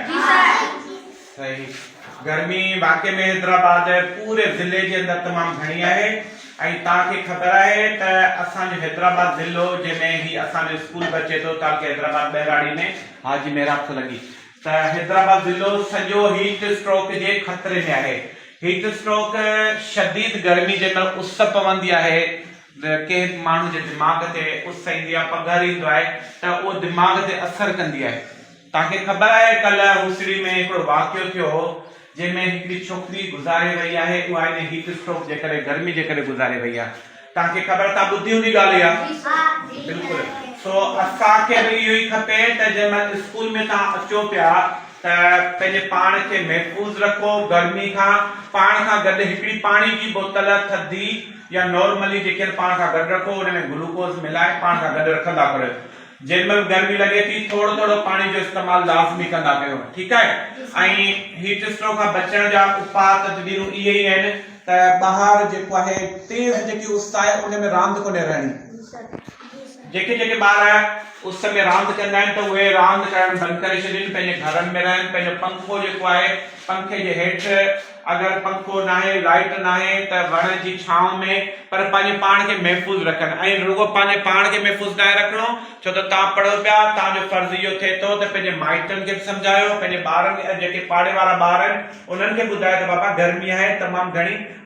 जी sir. सही। गर्मी वाकई में हैदराबाद पूरे जिले के अंदर तमाम घणी है। ताके खबर है त असांजो हैदराबाद जिलो जंहिंमें ही असांजो स्कूल बचे तो ताके हैदराबाद बैराड़ी में हाजी मेहराब तो लगी त हैदराबाद जिलो सॼो हीट स्ट्रोक जे खतरे में आहे। हीट स्ट्रोक शदीद गर्मी जंहिंमहिल उस पवंदी आहे के माण्हू जे दिमाग़ ते उस ईंदी आहे पघर ईंदो आहे त उहो दिमाग़ ते असर कंदी आहे। ताके खबर है कल हुसड़ी में हिकिड़ो वाक़ियो थियो जंहिंमें हिकिड़ी छोकिरी गुज़ारे वई आहे उहा इन हीट स्ट्रोक जे करे गर्मी जे करे गुज़ारे वई आहे। तव्हांखे ख़बर तव्हां ॿुधी हूंदी ॻाल्हि इहा बिल्कुलु। सो असांखे बि इहो ई खपे त जंहिंमहिल स्कूल में तव्हां अचो पिया त पंहिंजे पाण खे महफ़ूज़ रखो गर्मी खां। पाण खां गॾु हिकिड़ी पाणी जी बोतल थधी या नॉर्मली जेके पाण खां गॾु रखो उन में ग्लूकोज़ मिलाए पाण खां गॾु रखंदा करो। जंहिंमहिल गर्मी लगे थी थोड़ो थोड़ो पानी जो इस्तेमाल लाज़मी कंदा कयो ठीक है। हीट स्ट्रोक खां बचण जा उपाय तदबीरूं इहे ई आहिनि त ॿाहिरि जेको आहे तेज़ जेकी उस आहे उन में रांदि कोन्हे रहणी। जेके जेके ॿार उस में रांदि कंदा आहिनि त उहे रांदि करणु बंदि करे छॾनि पंहिंजे घरनि में रहनि। पंहिंजो पंखो जेको आहे पंखे जे हेठि अगरि पंखो नाहे लाइट नाहे त वण जी छांव में पर पंहिंजे पाण खे महफ़ूज़ रखनि। ऐं रुगो पंहिंजे पाण खे महफ़ूज़ नाहे रखिणो छो त तव्हां पढ़ो पिया तव्हांजो फर्ज़ इहो थिए थो त पंहिंजे माइटनि खे बि सम्झायो पंहिंजे ॿारनि खे जेके पाड़े वारा ॿार आहिनि उन्हनि खे ॿुधायो त बाबा गर्मी आहे तमामु घणी